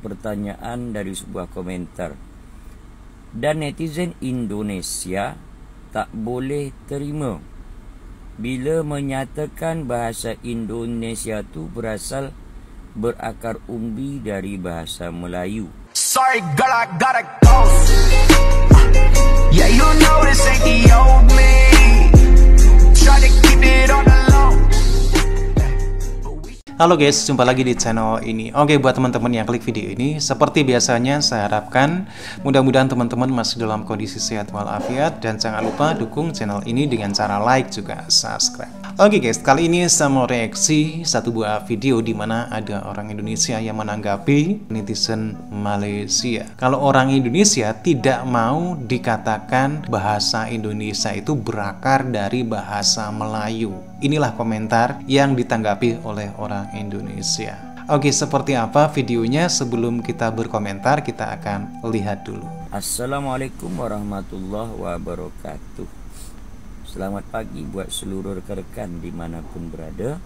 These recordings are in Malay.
pertanyaan dari sebuah komentar. Dan netizen Indonesia tak boleh terima bila menyatakan bahasa Indonesia tu berakar umbi dari bahasa Melayu. Sorry girl, I gotta go. Yeah, you know this ain't the old me. Try to keep it on the low. Halo guys, jumpa lagi di channel ini. Oke, buat teman-teman yang klik video ini, seperti biasanya saya harapkan mudah-mudahan teman-teman masih dalam kondisi sehat walafiat, dan jangan lupa dukung channel ini dengan cara like juga subscribe. Oke guys, kali ini saya mau reaksi satu buah video di mana ada orang Indonesia yang menanggapi netizen Malaysia. Kalau orang Indonesia tidak mau dikatakan bahasa Indonesia itu berakar dari bahasa Melayu. Inilah komentar yang ditanggapi oleh orang Indonesia. Oke, seperti apa videonya? Sebelum kita berkomentar, kita akan lihat dulu. Assalamualaikum warahmatullahi wabarakatuh. Selamat pagi buat seluruh rekan-rekan dimanapun berada.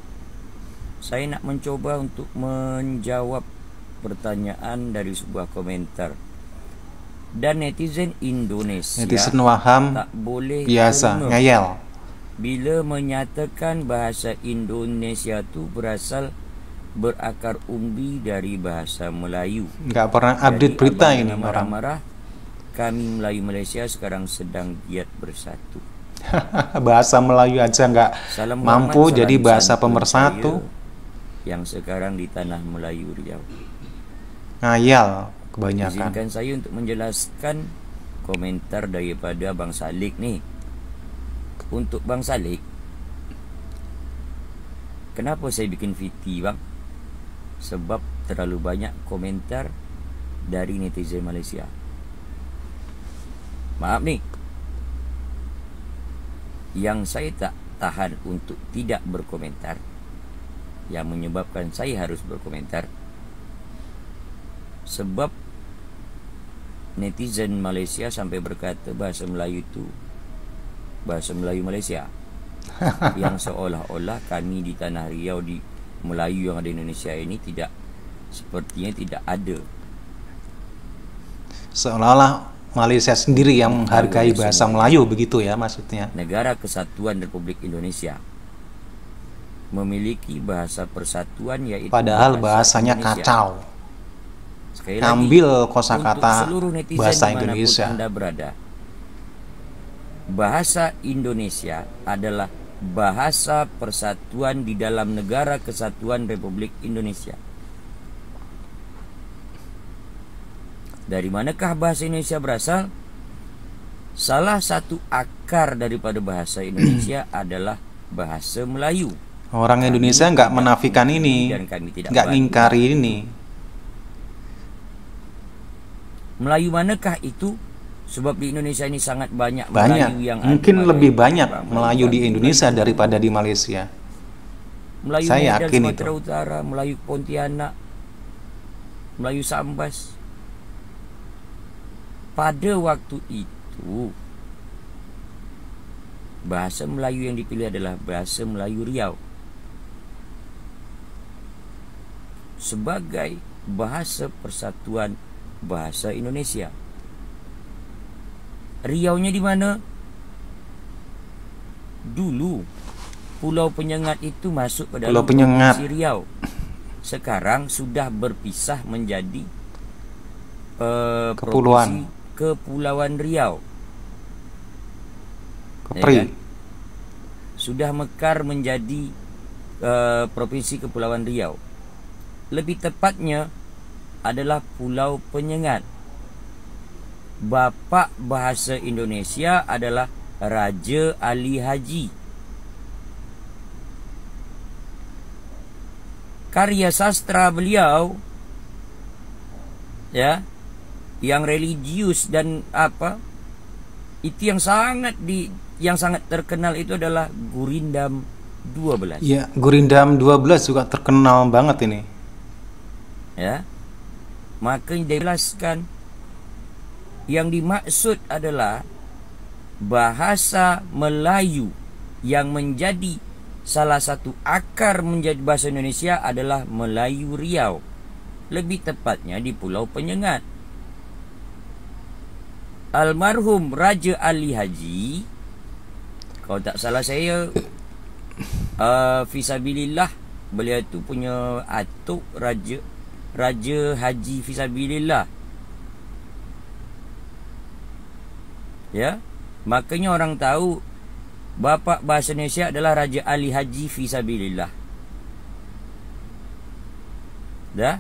Saya nak mencoba untuk menjawab pertanyaan dari sebuah komentar. Dan netizen Indonesia, netizen Waham tak boleh biasa ngeyel bila menyatakan bahasa Indonesia tu berakar umbi dari bahasa Melayu. Nggak pernah update berita ini orang. Marah-marah, kami Melayu Malaysia sekarang sedang giat bersatu. Bahasa Melayu aja nggak mampu jadi bahasa pemersatu. Yang sekarang di tanah Melayu Riau. Ngayal kebanyakan. Izinkan saya untuk menjelaskan komentar daripada Bang Salik nih. Untuk Bang Salik, kenapa saya bikin VT bang? Sebab terlalu banyak komentar dari netizen Malaysia. Maaf nih, yang saya tak tahan untuk tidak berkomentar, yang menyebabkan saya harus berkomentar, sebab netizen Malaysia sampai berkata bahasa Melayu itu bahasa Melayu Malaysia. Yang seolah-olah kami di tanah Riau, di Melayu yang ada di Indonesia ini sepertinya tidak ada. Seolah-olah Malaysia sendiri yang menghargai bahasa Melayu, begitu ya maksudnya. Negara Kesatuan Republik Indonesia memiliki bahasa persatuan, yaitu padahal bahasanya kacau. Sekali ambil lagi, kosakata bahasa Indonesia. Anda berada, bahasa Indonesia adalah bahasa persatuan di dalam Negara Kesatuan Republik Indonesia. Dari manakah bahasa Indonesia berasal? Salah satu akar daripada bahasa Indonesia adalah bahasa Melayu. Orang Indonesia nggak menafikan ini, nggak ngingkari ini. Melayu manakah itu? Sebab di Indonesia ini sangat banyak Melayu yang mungkin lebih banyak Melayu di Indonesia daripada di Malaysia. Melayu saya Medan, yakin Sumatera itu. Utara, Melayu Pontianak, Melayu Sambas. Pada waktu itu bahasa Melayu yang dipilih adalah bahasa Melayu Riau sebagai bahasa persatuan bahasa Indonesia. Riaunya di mana? Dulu Pulau Penyengat itu masuk ke dalam Provinsi Riau. Sekarang sudah berpisah menjadi Kepulauan Riau. Kepri. Ya kan? Sudah mekar menjadi Provinsi Kepulauan Riau. Lebih tepatnya adalah Pulau Penyengat. Bapa bahasa Indonesia adalah Raja Ali Haji. Karya sastra beliau, ya, yang religius dan itu yang sangat terkenal itu adalah Gurindam 12. Ya, Gurindam 12 juga terkenal banget ini. Ya. Maka dijelaskan yang dimaksud adalah bahasa Melayu yang menjadi salah satu akar menjadi bahasa Indonesia adalah Melayu Riau. lebih tepatnya di Pulau Penyengat. Almarhum Raja Ali Haji, kalau tak salah saya, fisabilillah, beliau tu punya atuk Raja Haji Fisabilillah. Ya, makanya orang tahu bapa bahasa Indonesia adalah Raja Ali Haji Fisabilillah. Dah,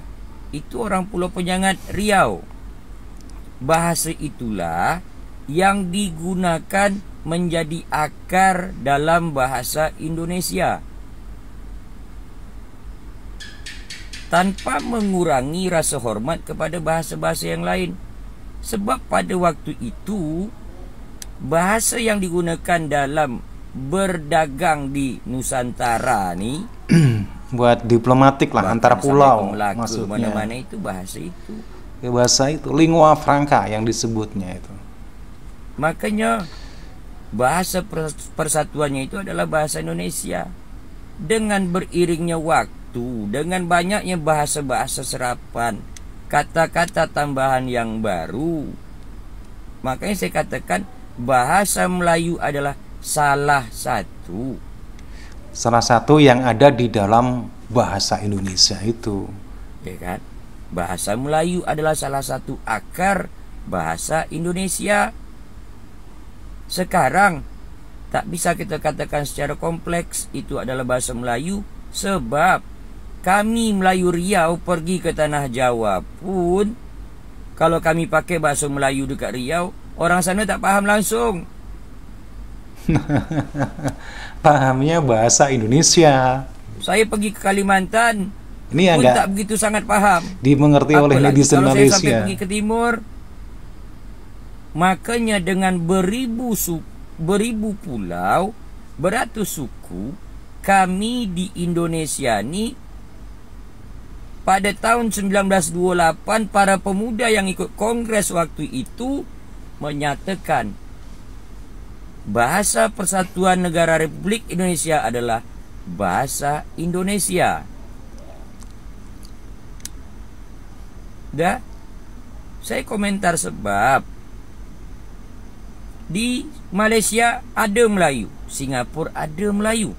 itu orang Pulau Penyengat, Riau. Bahasa itulah yang digunakan menjadi akar dalam bahasa Indonesia, tanpa mengurangi rasa hormat kepada bahasa-bahasa yang lain. Sebab pada waktu itu, bahasa yang digunakan dalam berdagang di Nusantara ni buat diplomatik lah, antar pulau maksudnya. Mana-mana itu bahasa itu. Bahasa itu lingua franca yang disebutnya itu. Makanya bahasa persatuannya itu adalah bahasa Indonesia. Dengan beriringnya waktu, dengan banyaknya bahasa-bahasa serapan, kata-kata tambahan yang baru, makanya saya katakan bahasa Melayu adalah salah satu yang ada di dalam bahasa Indonesia itu. Ya kan? Bahasa Melayu adalah salah satu akar bahasa Indonesia. Sekarang tak bisa kita katakan secara kompleks itu adalah bahasa Melayu, sebab kami Melayu Riau pergi ke tanah Jawa pun, kalau kami pakai bahasa Melayu dekat Riau, orang sana tak faham langsung. Pahamnya bahasa Indonesia. Saya pergi ke Kalimantan, ini pun agak tak begitu sangat faham. Dimengerti oleh netizen kalau Malaysia. Saya sampai pergi ke timur, makanya dengan beribu pulau, beratus suku, kami di Indonesia ni pada tahun 1928 para pemuda yang ikut kongres waktu itu menyatakan bahasa Persatuan Negara Republik Indonesia adalah bahasa Indonesia. Dah, saya komentar sebab di Malaysia ada Melayu, Singapura ada Melayu,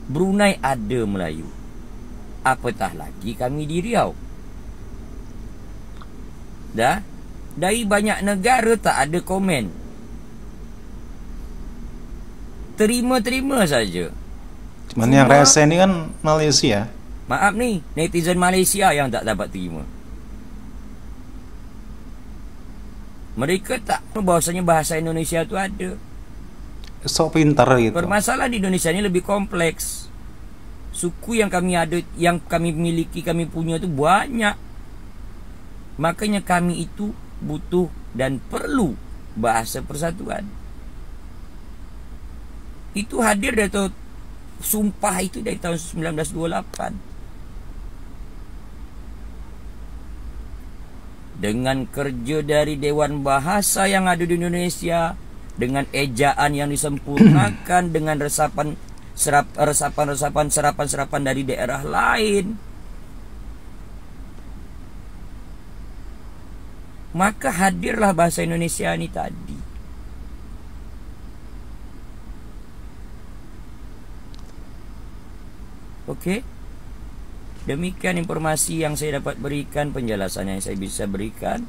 Brunei ada Melayu, apatah lagi kami di Riau. Dah, dari banyak negara tak ada komen, terima-terima saja. Cuman yang rese ini kan Malaysia. Maaf ni, netizen Malaysia yang tak dapat terima. Mereka tak tahu bahawasanya bahasa Indonesia tu ada. Sok pintar gitu. Permasalahan di Indonesia ni lebih kompleks. Suku yang kami ada, yang kami miliki, kami punya tu banyak. Makanya kami itu butuh dan perlu bahasa persatuan. Itu hadir dari tahun, sumpah itu dari tahun 1928. Dengan kerja dari Dewan Bahasa yang ada di Indonesia, dengan ejaan yang disempurnakan, dengan serapan dari daerah lain, maka hadirlah bahasa Indonesia ini tadi. Okey. Demikian informasi yang saya dapat berikan, penjelasan yang saya bisa berikan.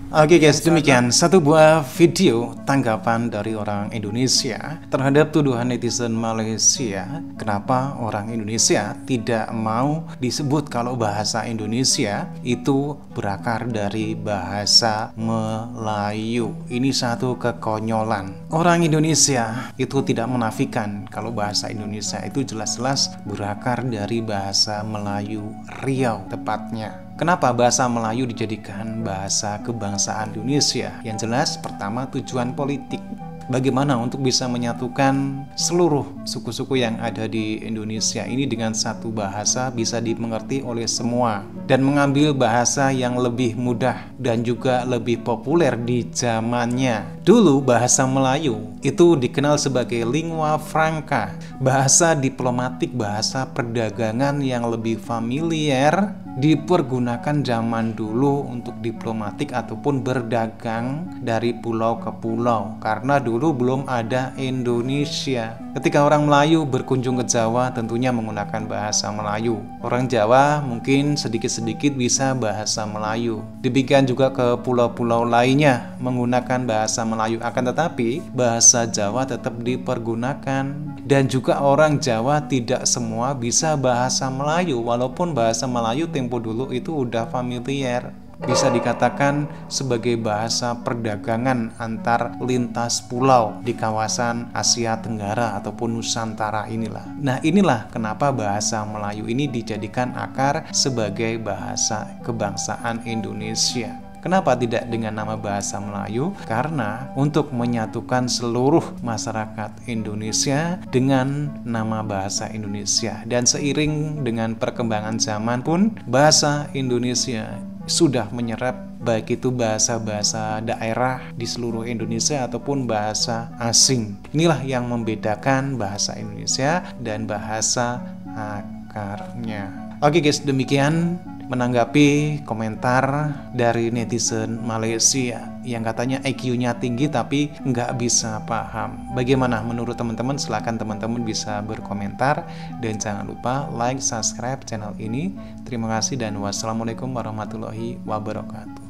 Oke guys, demikian satu buah video tanggapan dari orang Indonesia terhadap tuduhan netizen Malaysia. Kenapa orang Indonesia tidak mau disebut kalau bahasa Indonesia itu berakar dari bahasa Melayu. Ini satu kekonyolan. Orang Indonesia itu tidak menafikan kalau bahasa Indonesia itu jelas-jelas berakar dari bahasa Melayu Riau tepatnya. Kenapa bahasa Melayu dijadikan bahasa kebangsaan Indonesia? Yang jelas, pertama tujuan politik. Bagaimana untuk bisa menyatukan seluruh suku-suku yang ada di Indonesia ini dengan satu bahasa bisa dimengerti oleh semua, dan mengambil bahasa yang lebih mudah dan juga lebih populer di zamannya. Dulu bahasa Melayu itu dikenal sebagai lingua franca, bahasa diplomatik, bahasa perdagangan yang lebih familiar, dipergunakan zaman dulu untuk diplomatik ataupun berdagang dari pulau ke pulau, karena dulu belum ada Indonesia. Ketika orang Melayu berkunjung ke Jawa tentunya menggunakan bahasa Melayu. Orang Jawa mungkin sedikit-sedikit bisa bahasa Melayu. Demikian juga ke pulau-pulau lainnya menggunakan bahasa Melayu, akan tetapi bahasa Jawa tetap dipergunakan. Dan juga orang Jawa tidak semua bisa bahasa Melayu, walaupun bahasa Melayu tempo dulu itu udah familiar. Bisa dikatakan sebagai bahasa perdagangan antar lintas pulau di kawasan Asia Tenggara ataupun Nusantara inilah. Nah, inilah kenapa bahasa Melayu ini dijadikan akar sebagai bahasa kebangsaan Indonesia. Kenapa tidak dengan nama bahasa Melayu? Karena untuk menyatukan seluruh masyarakat Indonesia dengan nama bahasa Indonesia. Dan seiring dengan perkembangan zaman pun, bahasa Indonesia sudah menyerap baik itu bahasa-bahasa daerah di seluruh Indonesia ataupun bahasa asing. Inilah yang membedakan bahasa Indonesia dan bahasa akarnya. Oke guys, demikian menanggapi komentar dari netizen Malaysia yang katanya IQ-nya tinggi tapi nggak bisa paham. Bagaimana menurut teman-teman? Silahkan teman-teman bisa berkomentar dan jangan lupa like, subscribe channel ini. Terima kasih dan wassalamualaikum warahmatullahi wabarakatuh.